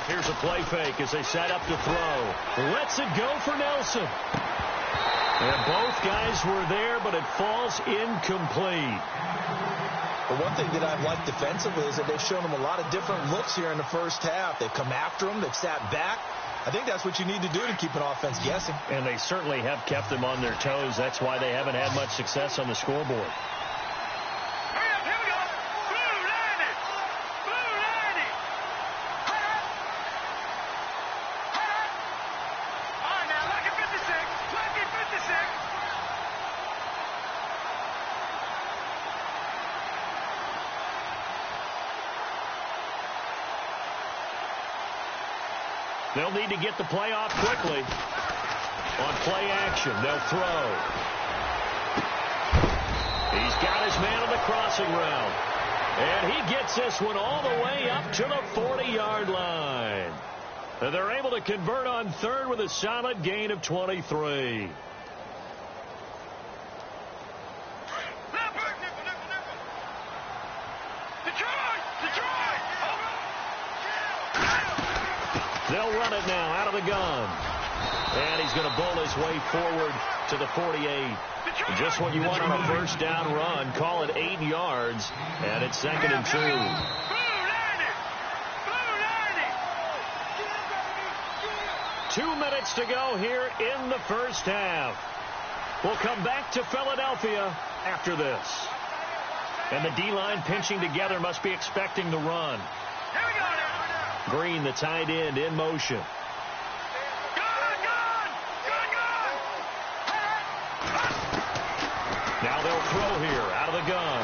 Here's a play fake as they set up to throw. Lets it go for Nelson. And both guys were there, but it falls incomplete. But one thing that I've liked defensively is that they've shown them a lot of different looks here in the first half. They've come after them. They've sat back. I think that's what you need to do to keep an offense guessing. And they certainly have kept them on their toes. That's why they haven't had much success on the scoreboard. They'll need to get the play off quickly. On play action, they'll throw. He's got his man on the crossing route. And he gets this one all the way up to the 40-yard line. And they're able to convert on third with a solid gain of 23. They'll run it now out of the gun. And he's going to bowl his way forward to the 48. And just what you want on a first down run. Call it 8 yards. And it's 2nd and 2. 2 minutes to go here in the first half. We'll come back to Philadelphia after this. And the D-line pinching together must be expecting the run. Green, the tight end, in motion. Now they'll throw here out of the gun.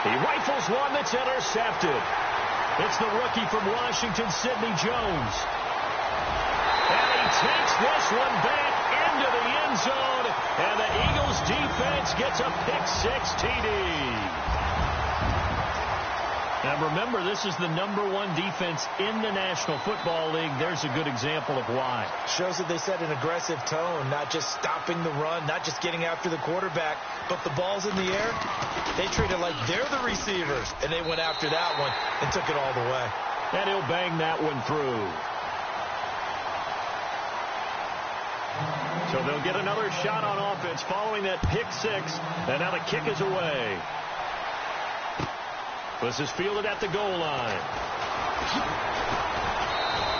He rifles one that's intercepted. It's the rookie from Washington, Sidney Jones. And he takes this one back into the end zone. And the Eagles defense gets a pick-6 TD. Now, remember, this is the #1 defense in the National Football League. There's a good example of why. Shows that they set an aggressive tone, not just stopping the run, not just getting after the quarterback, but the ball's in the air. They treat it like they're the receivers, and they went after that one and took it all the way. And he'll bang that one through. So they'll get another shot on offense following that pick-6, and now the kick is away. This is fielded at the goal line.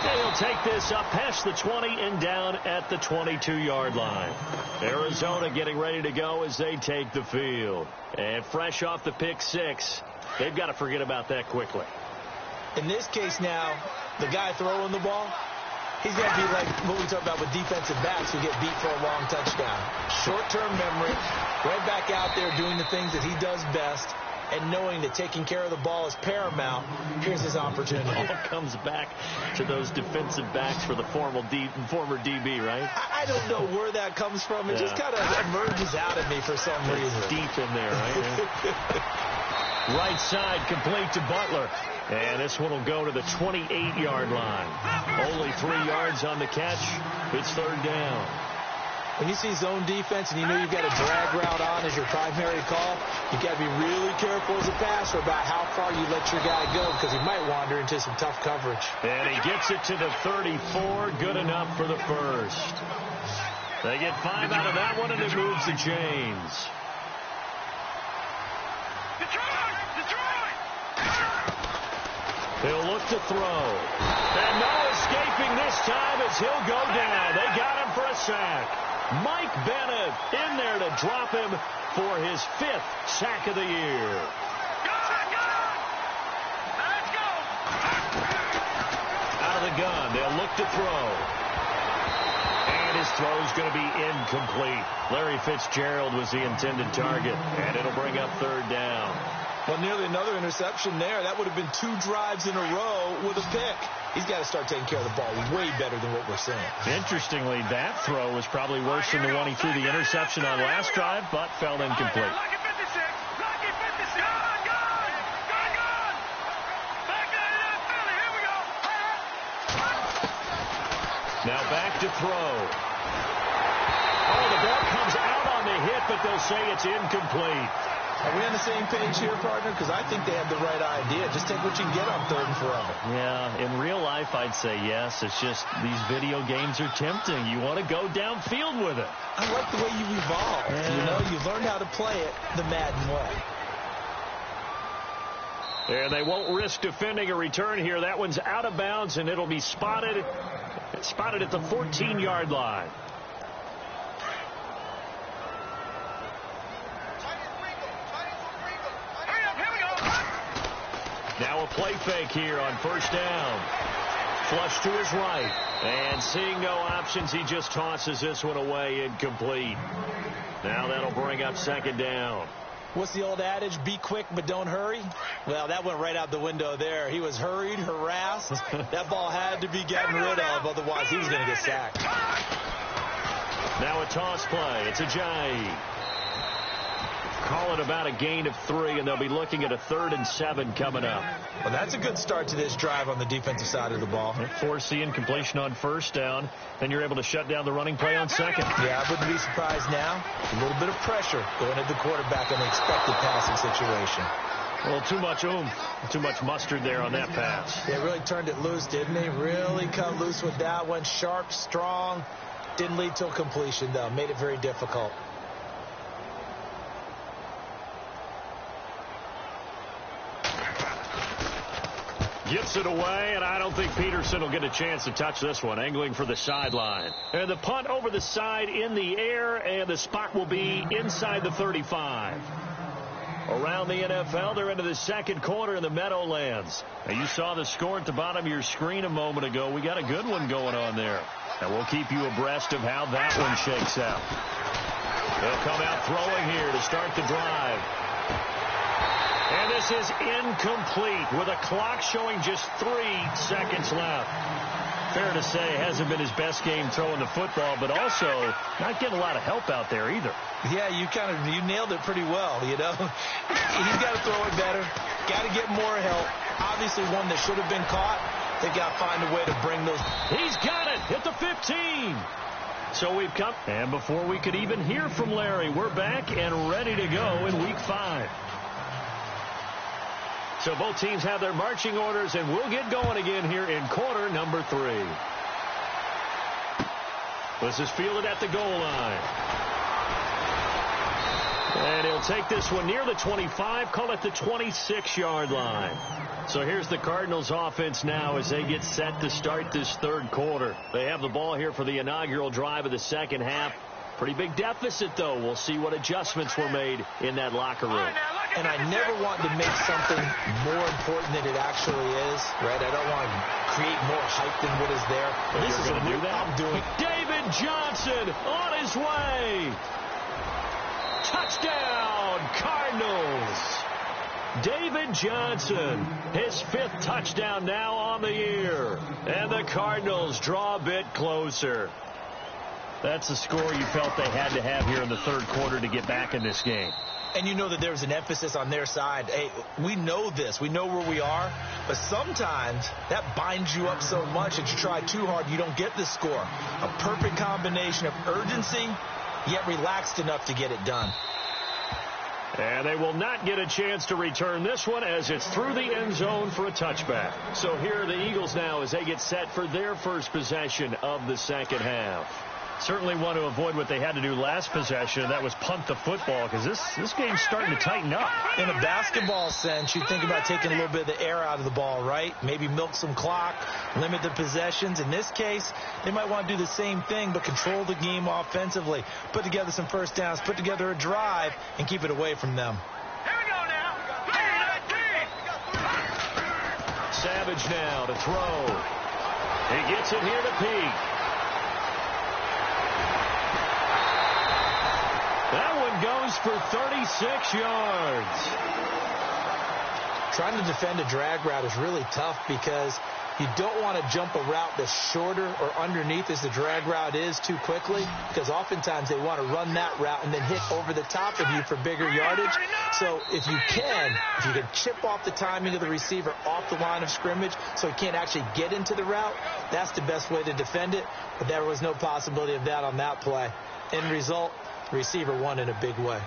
They'll take this up past the 20 and down at the 22-yard line. Arizona getting ready to go as they take the field. And fresh off the pick-6, they've got to forget about that quickly. In this case now, the guy throwing the ball, he's got to be like what we talk about with defensive backs who get beat for a long touchdown. Short-term memory, right back out there doing the things that he does best, and knowing that taking care of the ball is paramount. Here's his opportunity. It all comes back to those defensive backs for the former DB, right? I don't know where that comes from. It just kind of emerges out of me for some reason. Deep in there, right? Right side complete to Butler. And this one will go to the 28-yard line. Only 3 yards on the catch. It's 3rd down. When you see zone defense and you know you've got a drag route on as your primary call, you've got to be really careful as a passer about how far you let your guy go because he might wander into some tough coverage. And he gets it to the 34. Good enough for the first. They get 5 out of that one, and it moves the chains. They'll look to throw. And no escaping this time as he'll go down. They got him for a sack. Mike Bennett in there to drop him for his 5th sack of the year. Out of the gun, they'll look to throw. And his throw's going to be incomplete. Larry Fitzgerald was the intended target, and it'll bring up 3rd down. Well, nearly another interception there. That would have been 2 drives in a row with a pick. He's got to start taking care of the ball way better than what we're seeing. Interestingly, that throw was probably worse than the one he threw the interception on last drive, but fell incomplete. Now back to throw. Oh, the ball comes out on the hit, but they'll say it's incomplete. Are we on the same page here, partner? Because I think they have the right idea. Just take what you can get on 3rd and forever. Yeah, in real life, I'd say yes. It's just these video games are tempting. You want to go downfield with it. I like the way you evolve. Yeah. You know, you learned how to play it the Madden way. And they won't risk defending a return here. That one's out of bounds, and it'll be spotted. It's spotted at the 14-yard line. Now a play fake here on 1st down. Flush to his right. And seeing no options, he just tosses this one away, incomplete. Now that'll bring up 2nd down. What's the old adage? Be quick, but don't hurry. Well, that went right out the window there. He was hurried, harassed. That ball had to be gotten rid of, otherwise he was going to get sacked. Now a toss play. It's Ajayi. Call it about a gain of 3, and they'll be looking at a 3rd and 7 coming up. Well, that's a good start to this drive on the defensive side of the ball. Forcing completion on 1st down. Then you're able to shut down the running play on 2nd. Yeah, I wouldn't be surprised now. A little bit of pressure going at the quarterback on the expected passing situation. Well, too much oomph, too much mustard there on that pass. They really turned it loose, didn't they? Really cut loose with that one. Sharp, strong. Didn't lead to a completion, though. Made it very difficult. Gets it away, and I don't think Peterson will get a chance to touch this one. Angling for the sideline. And the punt over the side in the air, and the spot will be inside the 35. Around the NFL, they're into the 2nd quarter in the Meadowlands. Now, you saw the score at the bottom of your screen a moment ago. We got a good one going on there. And we'll keep you abreast of how that one shakes out. They'll come out throwing here to start the drive. And this is incomplete with a clock showing just 3 seconds left. Fair to say, hasn't been his best game throwing the football, but also not getting a lot of help out there either. Yeah, you nailed it pretty well, you know. He's got to throw it better. Got to get more help. Obviously one that should have been caught. They got to find a way to bring those. He's got it at the 15. So we've come. And before we could even hear from Larry, we're back and ready to go in Week 5. So both teams have their marching orders, and we'll get going again here in quarter number 3. This is fielded at the goal line. And he'll take this one near the 25, call it the 26-yard line. So here's the Cardinals offense now as they get set to start this 3rd quarter. They have the ball here for the inaugural drive of the 2nd half. Pretty big deficit, though. We'll see what adjustments were made in that locker room. And I never want to make something more important than it actually is, right? I don't want to create more hype than what is there. Well, this is going to do that. I'm doing. David Johnson on his way. Touchdown, Cardinals. David Johnson, his 5th touchdown now on the year. And the Cardinals draw a bit closer. That's the score you felt they had to have here in the 3rd quarter to get back in this game. And you know that there's an emphasis on their side. Hey, we know this. We know where we are. But sometimes that binds you up so much that you try too hard, you don't get the score. A perfect combination of urgency, yet relaxed enough to get it done. And they will not get a chance to return this one as it's through the end zone for a touchback. So here are the Eagles now as they get set for their first possession of the 2nd half. Certainly want to avoid what they had to do last possession. That was punt the football because this game's starting to tighten up. In a basketball sense, you think about taking a little bit of the air out of the ball, right? Maybe milk some clock, limit the possessions. In this case, they might want to do the same thing, but control the game offensively. Put together some first downs, put together a drive, and keep it away from them. Here we go now. Savage now to throw. He gets it here to Peak. That one goes for 36 yards. Trying to defend a drag route is really tough because you don't want to jump a route that's shorter or underneath as the drag route is too quickly, because oftentimes they want to run that route and then hit over the top of you for bigger yardage. So if you can chip off the timing of the receiver off the line of scrimmage so he can't actually get into the route, that's the best way to defend it. But there was no possibility of that on that play. End result, the receiver won in a big way.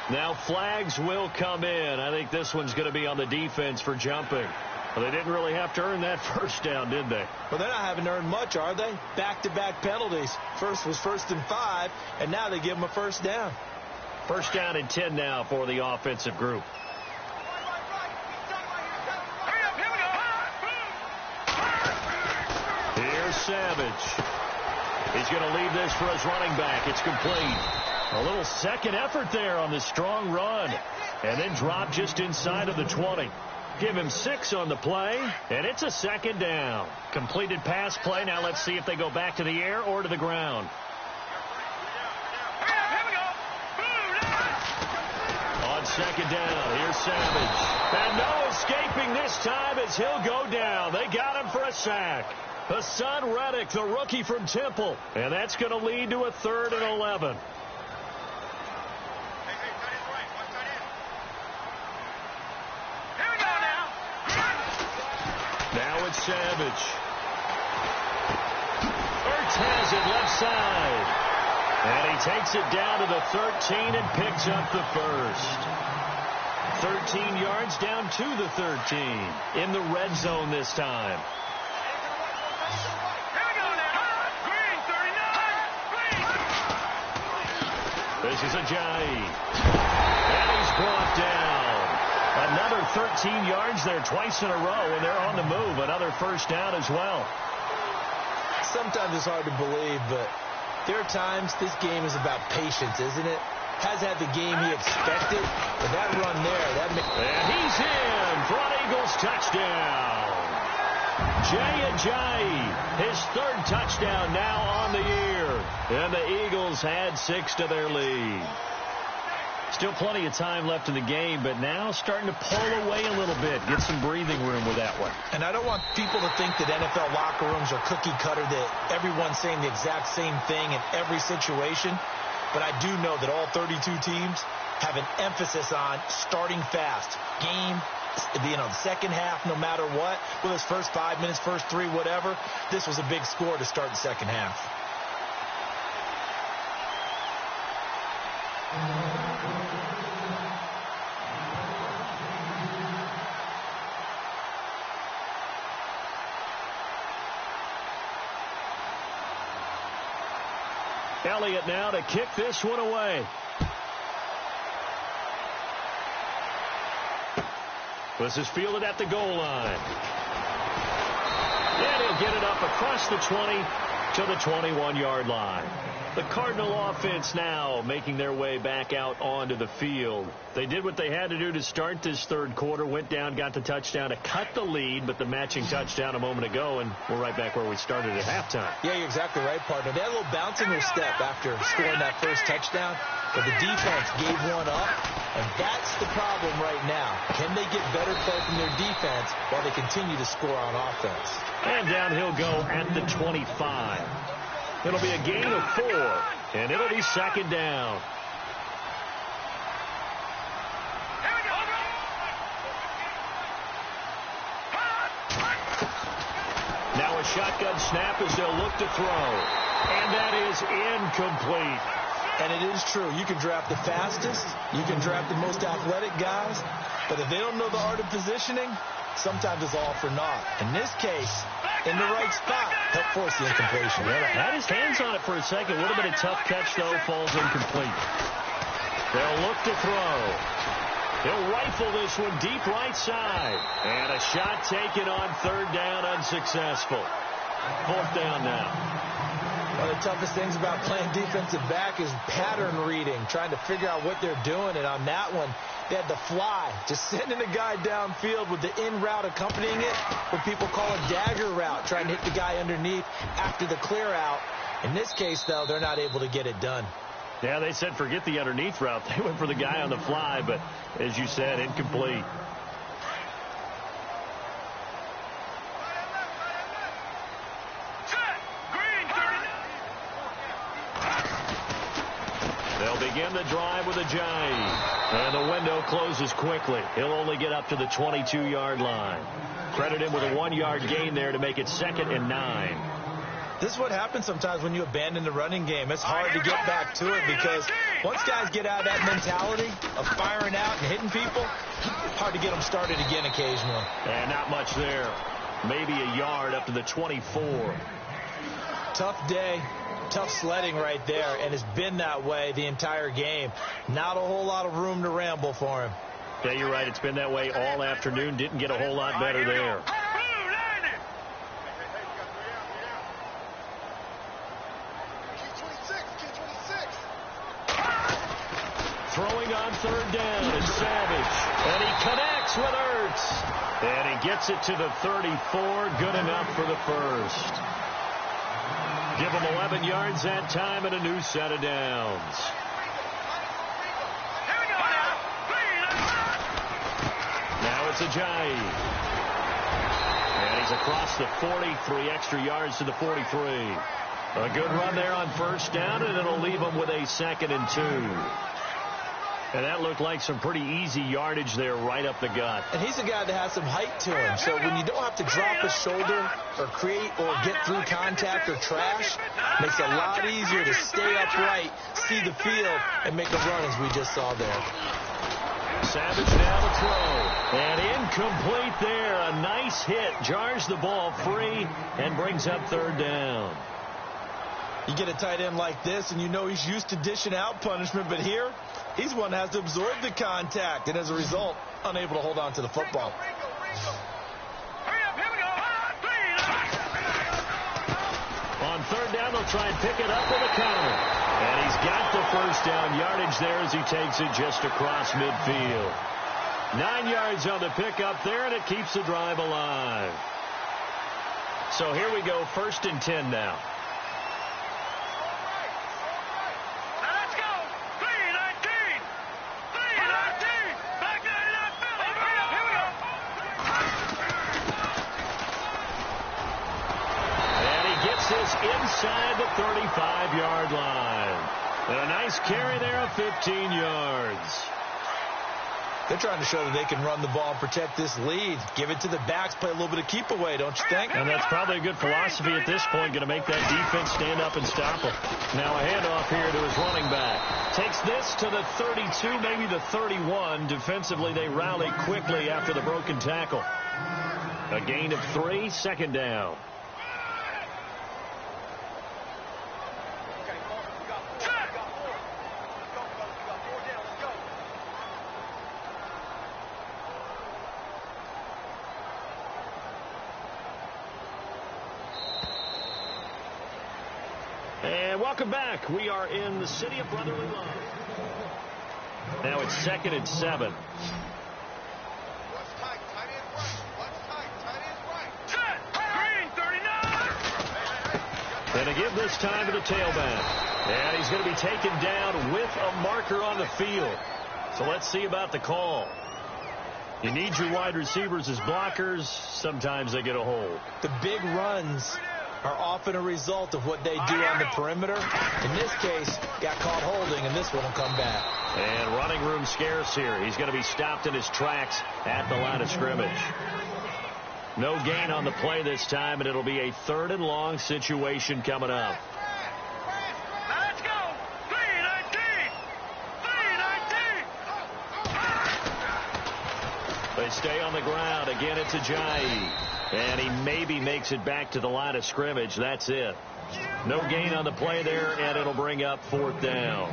Now flags will come in. I think this one's going to be on the defense for jumping. Well, they didn't really have to earn that first down, did they? Well, they're not having to earn much, are they? Back-to-back penalties. First was 1st and 5, and now they give them a first down. First down and 10 now for the offensive group. Here's Savage. He's going to leave this for his running back. It's complete. A little second effort there on the strong run. And then drop just inside of the 20. Give him 6 on the play, and it's a second down. Completed pass play. Now let's see if they go back to the air or to the ground. On second down, here's Savage. And no escaping this time as he'll go down. They got him for a sack. Hassan Reddick, the rookie from Temple. And that's going to lead to a 3rd and 11. Now it's Savage. Ertz has it left side. And he takes it down to the 13 and picks up the first. 13 yards down to the 13. In the red zone this time. This is Ajayi. And he's brought down. Another 13 yards there twice in a row, and they're on the move. Another first down as well. Sometimes it's hard to believe, but there are times this game is about patience, isn't it? Has had the game he expected, but that run there, and he's in for an Eagles touchdown. Jay Ajayi, his 3rd touchdown now on the year. And the Eagles add 6 to their lead. Still plenty of time left in the game, but now starting to pull away a little bit. Get some breathing room with that one. And I don't want people to think that NFL locker rooms are cookie cutter, that everyone's saying the exact same thing in every situation. But I do know that all 32 teams have an emphasis on starting fast. Game, the second half, no matter what. Whether it's first 5 minutes, first 3, whatever. This was a big score to start the second half. Elliott now to kick this one away. This is fielded at the goal line. And he'll get it up across the 20 to the 21-yard line. The Cardinal offense now making their way back out onto the field. They did what they had to do to start this 3rd quarter. Went down, got the touchdown to cut the lead, but the matching touchdown a moment ago, and we're right back where we started at halftime. Yeah, you're exactly right, partner. They had a little bounce in their step after scoring that first touchdown, but the defense gave one up, and that's the problem right now. Can they get better play from their defense while they continue to score on offense? And down he'll go at the 25. It'll be a gain of 4, and it'll be second down. Now a shotgun snap as they'll look to throw. And that is incomplete. And it is true. You can draft the fastest. You can draft the most athletic guys. But if they don't know the art of positioning, sometimes it's all for naught. In this case, in the right spot, help force the incompletion. Yeah, had his hands on it for a second. A little bit of tough catch, though, falls incomplete. They'll look to throw. He'll rifle this one deep right side. And a shot taken on 3rd down, unsuccessful. 4th down now. One of the toughest things about playing defensive back is pattern reading, trying to figure out what they're doing. And on that one, they had to fly, just sending a guy downfield with the in route accompanying it, what people call a dagger route, trying to hit the guy underneath after the clear out. In this case, though, they're not able to get it done. Yeah, they said forget the underneath route. They went for the guy on the fly, but as you said, incomplete. They'll begin the drive with Ajayi. And the window closes quickly. He'll only get up to the 22-yard line. Credit him with a 1-yard gain there to make it 2nd and 9. This is what happens sometimes when you abandon the running game. It's hard to get back to it because once guys get out of that mentality of firing out and hitting people, hard to get them started again occasionally. And not much there. Maybe a yard up to the 24. Tough day, tough sledding right there, and it's been that way the entire game. Not a whole lot of room to ramble for him. Yeah, you're right. It's been that way all afternoon. Didn't get a whole lot better there. Throwing on third down is Savage. And he connects with Ertz. And he gets it to the 34. Good enough for the first. Give him 11 yards that time and a new set of downs. Now it's Ajayi. And he's across the 40. 3 extra yards to the 43. A good run there on first down, and it'll leave him with a 2nd and 2. And that looked like some pretty easy yardage there right up the gut. And he's a guy that has some height to him. So when you don't have to drop a shoulder or create or get through contact or trash, makes it a lot easier to stay upright, see the field, and make a run as we just saw there. Savage now to throw. And incomplete there. A nice hit. Jars the ball free and brings up third down. You get a tight end like this, and you know he's used to dishing out punishment, but here, he's one that has to absorb the contact, and as a result, unable to hold on to the football. On third down, they'll try and pick it up with a counter. And he's got the first down yardage there as he takes it just across midfield. 9 yards on the pickup there, and it keeps the drive alive. So here we go, 1st and 10 now. Inside the 35-yard line. And a nice carry there of 15 yards. They're trying to show that they can run the ball and protect this lead. Give it to the backs, play a little bit of keep away, don't you think? And that's probably a good philosophy at this point, going to make that defense stand up and stop them. Now a handoff here to his running back. Takes this to the 32, maybe the 31. Defensively, they rally quickly after the broken tackle. A gain of 3, 2nd down. And welcome back. We are in the city of brotherly love. Now it's 2nd and 7. And to give this time to the tailback. And he's going to be taken down with a marker on the field. So let's see about the call. You need your wide receivers as blockers. Sometimes they get a hold. The big runs are often a result of what they do on the perimeter. In this case, got caught holding, and this one will come back. And running room scarce here. He's going to be stopped in his tracks at the line of scrimmage. No gain on the play this time, and it'll be a 3rd and long situation coming up. Let's go. 3-19. They stay on the ground. Again, it's Ajayi. And he maybe makes it back to the line of scrimmage. That's it. No gain on the play there, and it'll bring up 4th down.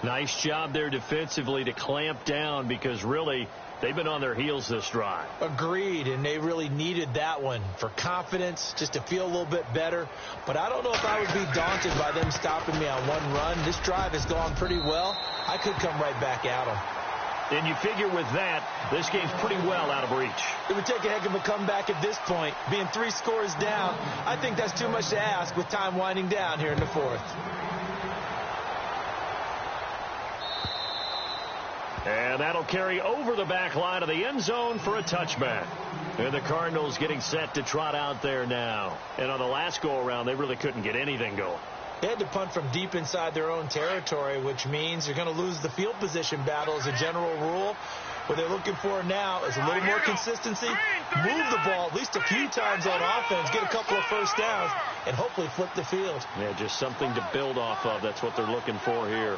Nice job there defensively to clamp down because really they've been on their heels this drive. Agreed, and they really needed that one for confidence, just to feel a little bit better. But I don't know if I would be daunted by them stopping me on one run. This drive has gone pretty well. I could come right back at them. And you figure with that, this game's pretty well out of reach. It would take a heck of a comeback at this point. Being 3 scores down, I think that's too much to ask with time winding down here in the 4th. And that'll carry over the back line of the end zone for a touchback. And the Cardinals getting set to trot out there now. And on the last go-around, they really couldn't get anything going. They had to punt from deep inside their own territory, which means you're going to lose the field position battle as a general rule. What they're looking for now is a little more consistency, move the ball at least a few times on offense, get a couple of first downs, and hopefully flip the field. Yeah, just something to build off of. That's what they're looking for here.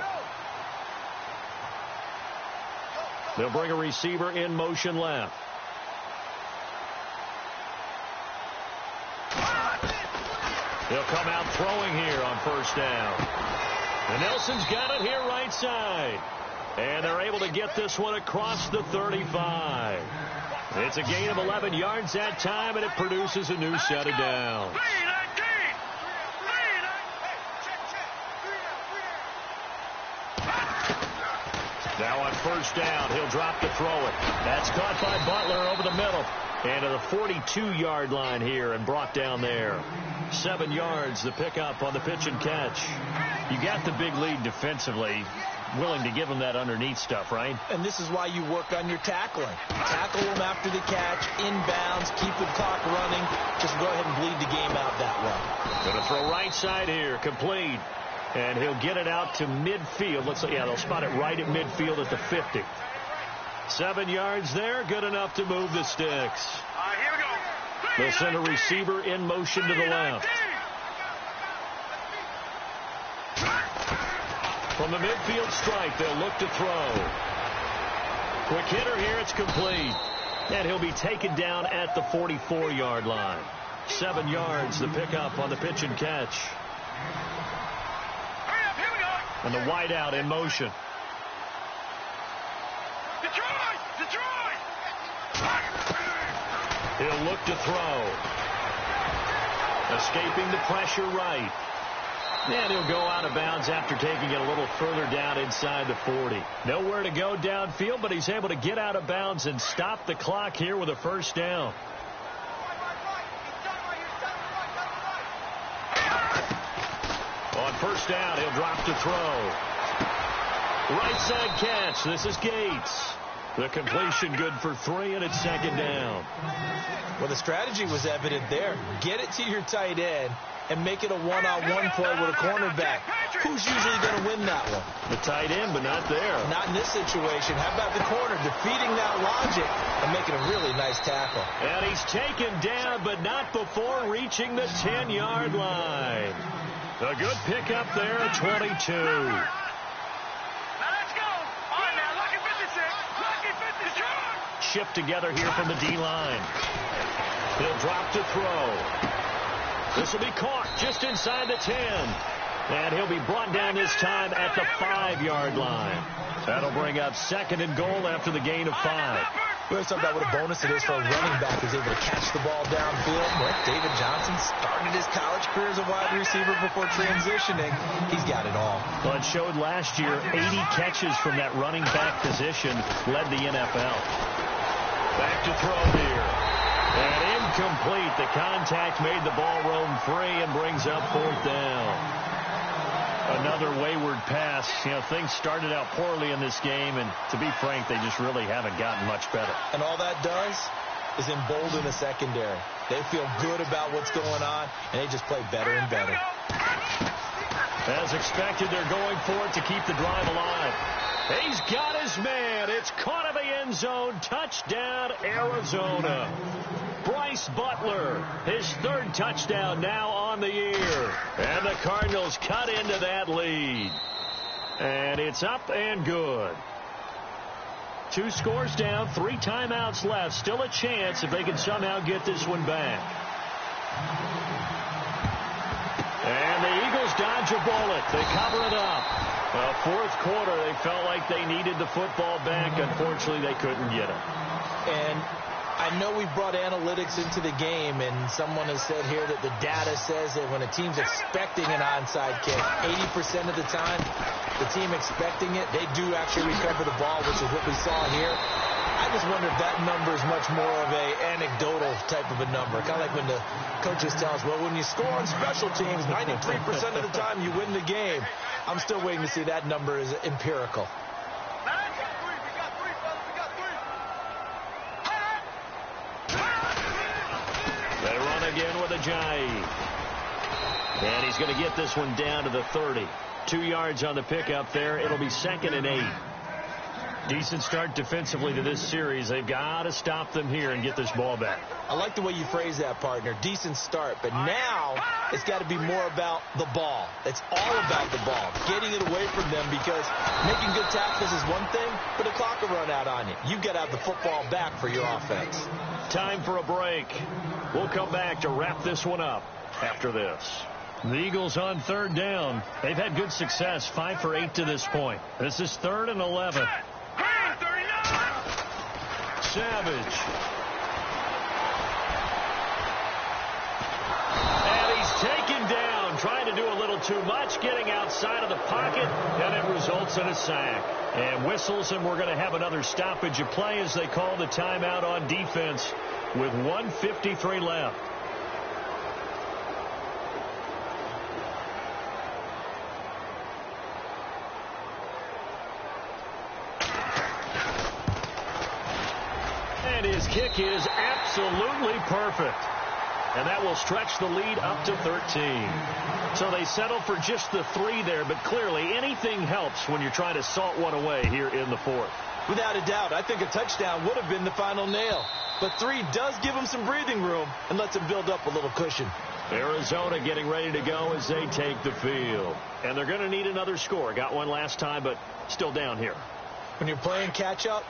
They'll bring a receiver in motion left. He'll come out throwing here on first down. And Nelson's got it here right side. And they're able to get this one across the 35. It's a gain of 11 yards that time, and it produces a new set of downs. Now on first down, he'll drop to throw it. That's caught by Butler over the middle. And to the 42-yard line here and brought down there. 7 yards, the pickup on the pitch and catch. You got the big lead defensively. Willing to give him that underneath stuff, right? And this is why you work on your tackling. Tackle him after the catch, inbounds, keep the clock running. Just go ahead and bleed the game out that way. Going to throw right side here, complete. And he'll get it out to midfield. They'll spot it right at midfield at the 50. 7 yards there, good enough to move the sticks. Here we go. They'll send a receiver in motion to the left. From the midfield stripe, they'll look to throw. Quick hitter here, it's complete. And he'll be taken down at the 44-yard line. 7 yards, the pickup on the pitch and catch. And the wideout in motion. He'll look to throw. Escaping the pressure right. And he'll go out of bounds after taking it a little further down inside the 40. Nowhere to go downfield, but he's able to get out of bounds and stop the clock here with a first down. On first down, he'll drop to throw. Right side catch. This is Gates. The completion good for 3, and it's second down. Well, the strategy was evident there. Get it to your tight end and make it a one-on-one play with a cornerback. Who's usually going to win that one? The tight end, but not there. Not in this situation. How about the corner defeating that logic and making a really nice tackle? And he's taken down, but not before reaching the 10-yard line. A good pickup there at 22. Shift together here from the D-line. He'll drop to throw. This will be caught just inside the 10. And he'll be brought down this time at the 5-yard line. That'll bring up second and goal after the gain of 5. We always talk about what a bonus it is for a running back who's able to catch the ball downfield. Well, David Johnson started his college career as a wide receiver before transitioning. He's got it all. Well, it showed last year 80 catches from that running back position led the NFL. Back to throw here. And incomplete. The contact made the ball roam free and brings up fourth down. Another wayward pass. Things started out poorly in this game, and to be frank, they just really haven't gotten much better. And all that does is embolden the secondary. They feel good about what's going on, and they just play better and better. As expected, they're going for it to keep the drive alive. He's got his man. It's caught in the end zone. Touchdown, Arizona. Bryce Butler, his third touchdown now on the year. And the Cardinals cut into that lead. And it's up and good. 2 scores down, 3 timeouts left. Still a chance if they can somehow get this one back. And the Eagles dodge a bullet. They cover it up. Well, fourth quarter, they felt like they needed the football back. Unfortunately, they couldn't get it. And I know we brought analytics into the game, and someone has said here that the data says that when a team's expecting an onside kick, 80% of the time, the team expecting it, they do actually recover the ball, which is what we saw here. I just wonder if that number is much more of a anecdotal type of a number. Kind of like when the coaches tell us, well, when you score on special teams, 93% of the time you win the game. I'm still waiting to see that number is empirical. They run again with Ajayi. And he's going to get this one down to the 30. 2 yards on the pickup there. It'll be second and 8. Decent start defensively to this series. They've got to stop them here and get this ball back. I like the way you phrase that, partner. Decent start. But now it's got to be more about the ball. It's all about the ball. Getting it away from them, because making good tackles is one thing, but the clock will run out on you. You've got to have the football back for your offense. Time for a break. We'll come back to wrap this one up after this. The Eagles on third down. They've had good success, 5 for 8 to this point. This is 3rd and 11. Savage. And he's taken down, trying to do a little too much, getting outside of the pocket, and it results in a sack. And whistles, and we're going to have another stoppage of play as they call the timeout on defense with 1:53 left. And his kick is absolutely perfect. And that will stretch the lead up to 13. So they settle for just the 3 there, but clearly anything helps when you're trying to salt one away here in the 4th. Without a doubt, I think a touchdown would have been the final nail. But 3 does give them some breathing room and lets them build up a little cushion. Arizona getting ready to go as they take the field. And they're going to need another score. Got one last time, but still down here. When you're playing catch-up,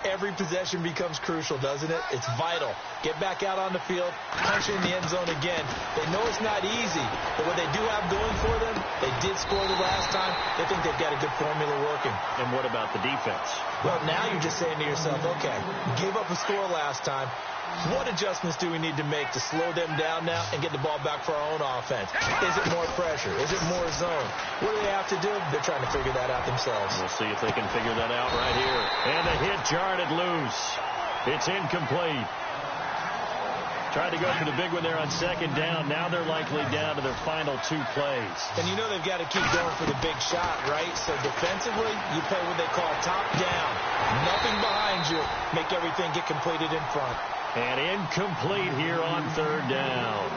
every possession becomes crucial, doesn't it? It's vital. Get back out on the field, punch in the end zone again. They know it's not easy, but what they do have going for them, they did score the last time. They think they've got a good formula working. And what about the defense? Well, now you're just saying to yourself, okay, gave up a score last time. What adjustments do we need to make to slow them down now and get the ball back for our own offense? Is it more pressure? Is it more zone? What do they have to do? They're trying to figure that out themselves. We'll see if they can figure that out right here. And the hit jarred it loose. It's incomplete. Tried to go for the big one there on 2nd down. Now they're likely down to their final 2 plays. And you know they've got to keep going for the big shot, right? So defensively, you play what they call top down. Nothing behind you. Make everything get completed in front. And incomplete here on 3rd down.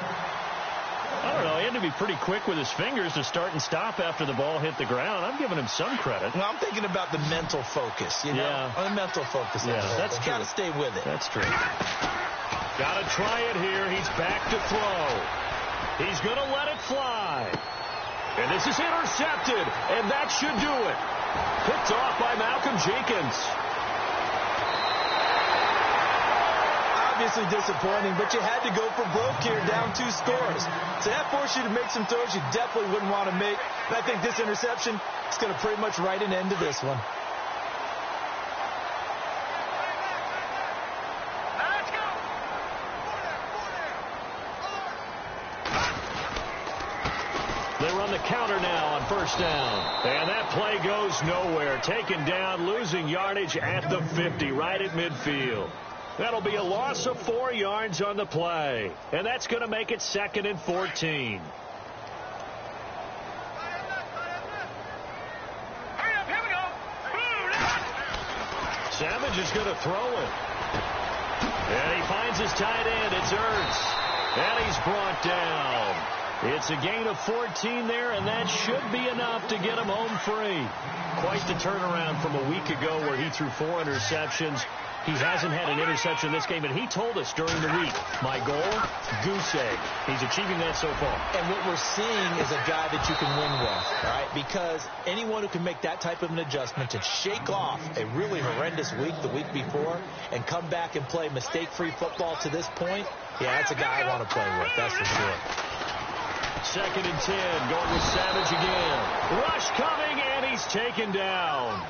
I don't know. He had to be pretty quick with his fingers to start and stop after the ball hit the ground. I'm giving him some credit. Well, I'm thinking about the mental focus, you know? Yeah. The mental focus. Yeah, that's true. Got to stay with it. That's true. Got to try it here. He's back to throw. He's going to let it fly. And this is intercepted. And that should do it. Picked off by Malcolm Jenkins. Obviously disappointing, but you had to go for broke here, down 2 scores. So that forced you to make some throws you definitely wouldn't want to make. And I think this interception is going to pretty much write an end to this one. Let's go. They run the counter now on 1st down. And that play goes nowhere. Taken down, losing yardage at the 50, right at midfield. That'll be a loss of 4 yards on the play. And that's going to make it 2nd and 14. Hurry up, here we go. Savage is going to throw it. And he finds his tight end. It's Ertz. And he's brought down. It's a gain of 14 there, and that should be enough to get him home free. Quite the turnaround from a week ago where he threw 4 interceptions. He hasn't had an interception this game, and he told us during the week, my goal, goose egg. He's achieving that so far. And what we're seeing is a guy that you can win with, all right? Because anyone who can make that type of an adjustment to shake off a really horrendous week the week before and come back and play mistake-free football to this point, yeah, that's a guy I want to play with, that's for sure. 2nd and 10, going with Savage again. Rush coming, and he's taken down.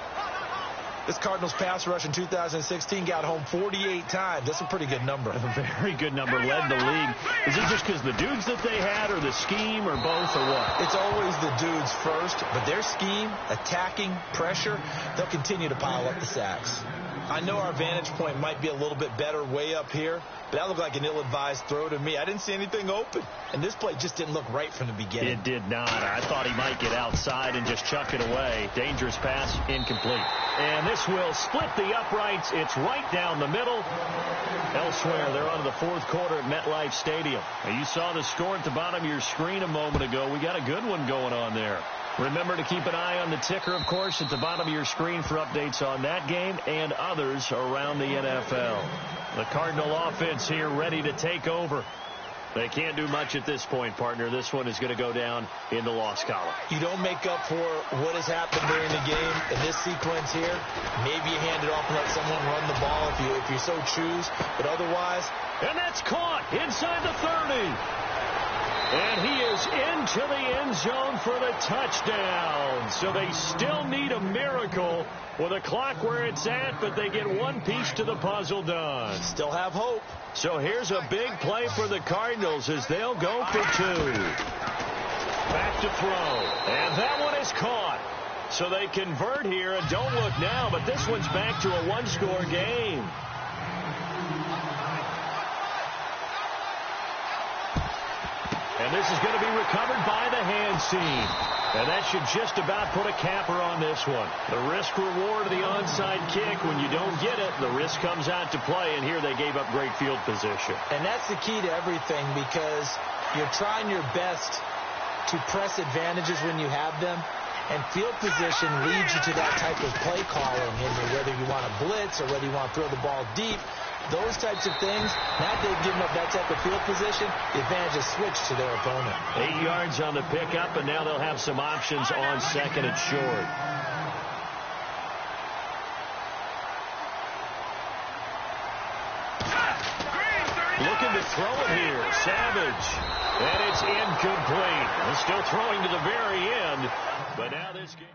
This Cardinals pass rush in 2016 got home 48 times. That's a pretty good number. A very good number, led the league. Is it just because the dudes that they had, or the scheme, or both, or what? It's always the dudes first, but their scheme, attacking, pressure, they'll continue to pile up the sacks. I know our vantage point might be a little bit better way up here, but that looked like an ill-advised throw to me. I didn't see anything open, and this play just didn't look right from the beginning. It did not. I thought he might get outside and just chuck it away. Dangerous pass, incomplete. And this will split the uprights. It's right down the middle. Elsewhere, they're on to the fourth quarter at MetLife Stadium. Now, you saw the score at the bottom of your screen a moment ago. We got a good one going on there. Remember to keep an eye on the ticker, of course, at the bottom of your screen for updates on that game and others around the NFL. The Cardinal offense here ready to take over. They can't do much at this point, partner. This one is going to go down in the loss column. You don't make up for what has happened during the game in this sequence here. Maybe you hand it off and let someone run the ball if you so choose. But otherwise... And that's caught inside the 30. And he is into the end zone for the touchdown. So they still need a miracle with a clock where it's at, but they get one piece to the puzzle done. Still have hope. So here's a big play for the Cardinals as they'll go for two. Back to throw. And that one is caught. So they convert here, and don't look now, but this one's back to a one-score game. And this is going to be recovered by the hands team. And that should just about put a capper on this one. The risk-reward of the onside kick, when you don't get it, the risk comes out to play, and here they gave up great field position. And that's the key to everything, because you're trying your best to press advantages when you have them, and field position leads you to that type of play calling, and whether you want to blitz or whether you want to throw the ball deep. Those types of things, now that they've given up that type of field position, the advantage is switched to their opponent. 8 yards on the pickup, and now they'll have some options on second and short. Looking to throw it here. Savage. And it's incomplete. They're still throwing to the very end, but now this game...